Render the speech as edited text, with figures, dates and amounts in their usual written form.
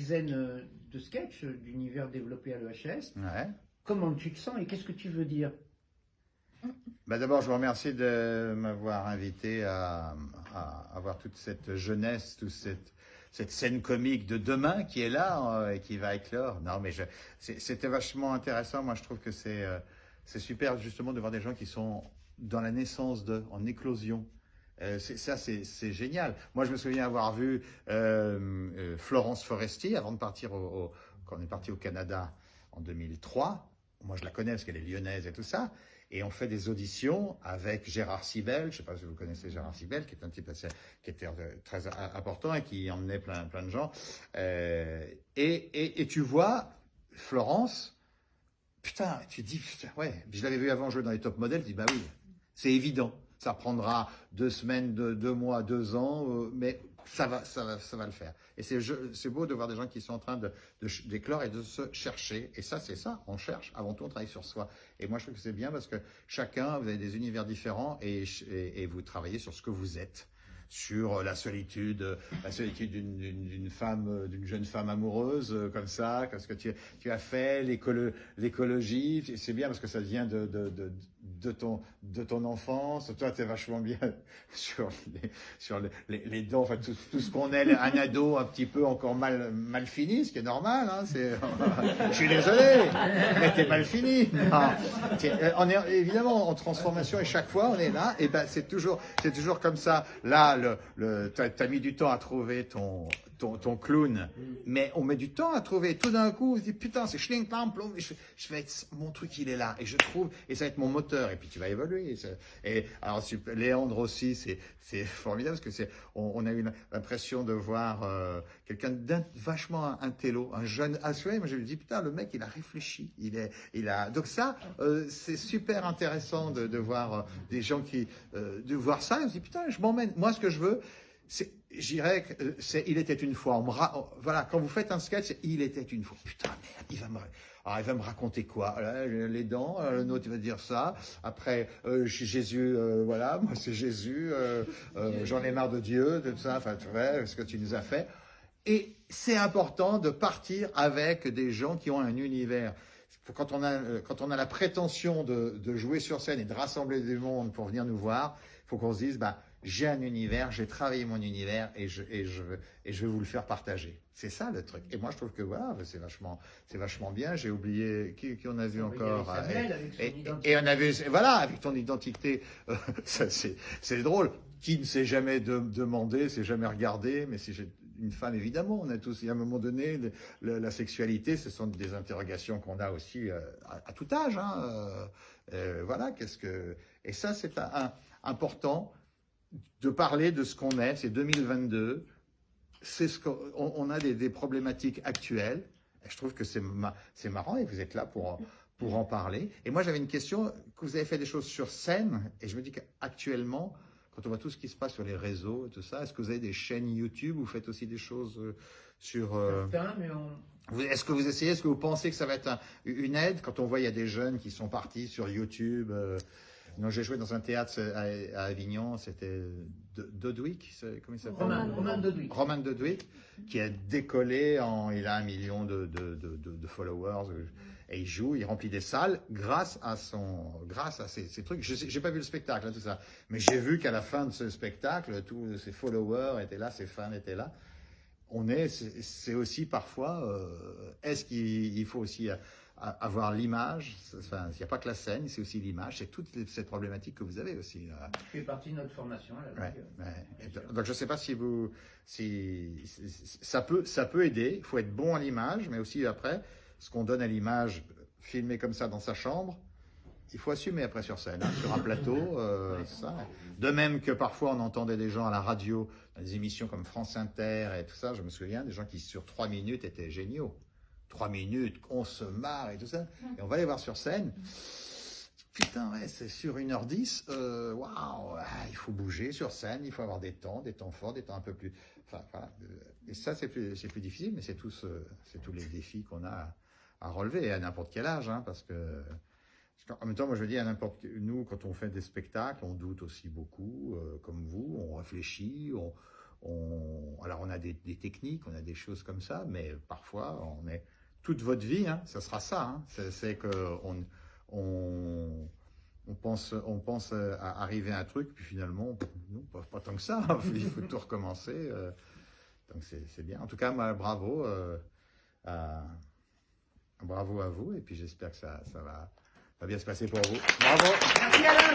dizaine de sketchs d'univers développés à l'EHS. Ouais. Comment tu te sens et qu'est-ce que tu veux dire? D'abord, je vous remercie de m'avoir invité à avoir toute cette jeunesse, toute cette scène comique de demain qui est là et qui va éclore. Non, mais c'était vachement intéressant. Moi, je trouve que c'est super justement de voir des gens qui sont dans la naissance en éclosion. C'est génial. Moi, je me souviens avoir vu Florence Foresti avant de partir quand on est parti au Canada en 2003. Moi, je la connais parce qu'elle est lyonnaise et tout ça. Et on fait des auditions avec Gérard Sibel. Je ne sais pas si vous connaissez Gérard Sibel, qui est un type qui était très important et qui emmenait plein de gens. Et tu vois Florence, putain, tu te dis, putain, ouais, je l'avais vu avant jouer dans les top modèles, tu dis, bah oui, c'est évident. Ça prendra 2 semaines, 2 mois, 2 ans, mais ça va le faire. Et c'est beau de voir des gens qui sont en train d'éclore et de se chercher. Et ça, c'est ça, on cherche. Avant tout, on travaille sur soi. Et moi, je trouve que c'est bien parce que chacun, vous avez des univers différents et vous travaillez sur ce que vous êtes. Sur la solitude d'une femme, d'une jeune femme amoureuse, comme ça, ce que tu as fait, l'écologie, c'est bien parce que ça vient de ton enfance. Toi, tu es vachement bien sur les dons, enfin, tout ce qu'on est, un ado un petit peu encore mal fini, ce qui est normal, hein, je suis désolé, mais t'es mal fini. Non. On est évidemment en transformation et chaque fois on est là, et ben c'est toujours comme ça. Là, t'as mis du temps à trouver ton clown, mais on met du temps à trouver. Tout d'un coup, on se dit putain, c'est schling plam plom. Je vais être, mon truc il est là et je trouve et ça va être mon moteur et puis tu vas évoluer. Et alors Léandre aussi, c'est formidable parce que on a eu l'impression de voir quelqu'un vachement intello, un jeune assuré. Moi je me dis putain, le mec il a réfléchi, donc ça c'est super intéressant de voir des gens de voir ça. Et on se dit putain, je m'emmène. Moi ce que je veux, je dirais que il était une fois. Voilà, quand vous faites un sketch, il était une fois. Putain, merde, il va me raconter quoi? Les dents, l'autre il va dire ça. Après, Jésus, voilà, moi c'est Jésus. J'en ai marre de Dieu, de tout ça. Enfin, tu vois, ce que tu nous as fait. Et c'est important de partir avec des gens qui ont un univers. Quand on a la prétention de jouer sur scène et de rassembler du monde pour venir nous voir, il faut qu'on se dise, bah, j'ai un univers, j'ai travaillé mon univers et je vais vous le faire partager. C'est ça le truc. Et moi je trouve que voilà, c'est vachement bien. J'ai oublié qui on a vu encore. Et on a vu, voilà, avec ton identité, c'est drôle. Qui ne s'est jamais demandé, s'est jamais regardé, mais si j'ai une femme, évidemment, on a tous, à un moment donné, la sexualité, ce sont des interrogations qu'on a aussi à tout âge. Hein, voilà, et ça, c'est important de parler de ce qu'on est. C'est 2022. C'est on a des problématiques actuelles. Et je trouve que c'est marrant et vous êtes là pour en parler. Et moi, j'avais une question, que vous avez fait des choses sur scène, et je me dis qu'actuellement, quand on voit tout ce qui se passe sur les réseaux et tout ça, est-ce que vous avez des chaînes YouTube, vous faites aussi des choses sur... Est-ce que vous essayez, est-ce que vous pensez que ça va être une aide quand on voit il y a des jeunes qui sont partis sur YouTube Non, j'ai joué dans un théâtre à Avignon, c'était Dodwick, comment il s'appelle Roman Dodwick, qui a décollé, il a 1 million de followers, et il joue, il remplit des salles grâce à ces trucs. J'ai pas vu le spectacle, hein, tout ça, mais j'ai vu qu'à la fin de ce spectacle, tous ses followers étaient là, ses fans étaient là. C'est aussi parfois, est-ce qu'il faut aussi avoir l'image, enfin, il n'y a pas que la scène, c'est aussi l'image, c'est toute cette problématique que vous avez aussi. Ça fait partie de notre formation. Donc je ne sais pas si ça peut aider, il faut être bon à l'image, mais aussi après, ce qu'on donne à l'image, filmé comme ça dans sa chambre, il faut assumer après sur scène, hein, sur un plateau. Ça. De même que parfois on entendait des gens à la radio, dans des émissions comme France Inter et tout ça, je me souviens, des gens qui sur 3 minutes étaient géniaux. 3 minutes, on se marre et tout ça. Et on va les voir sur scène. Putain, ouais, c'est sur 1h10. Waouh, il faut bouger sur scène, il faut avoir des temps forts, des temps un peu plus... Enfin, voilà. Et ça, c'est plus difficile, mais c'est tous les défis qu'on a à relever à n'importe quel âge, hein, parce que... En même temps, moi je dis nous, quand on fait des spectacles, on doute aussi beaucoup, comme vous, on réfléchit, Alors on a des techniques, on a des choses comme ça, mais parfois toute votre vie, hein, ça sera ça. Hein, c'est que on pense à arriver à un truc, puis finalement, non, pas tant que ça. Il faut tout recommencer. Donc c'est bien. En tout cas, moi, bravo à vous. Et puis j'espère que ça va bien se passer pour vous. Bravo. Merci Alain.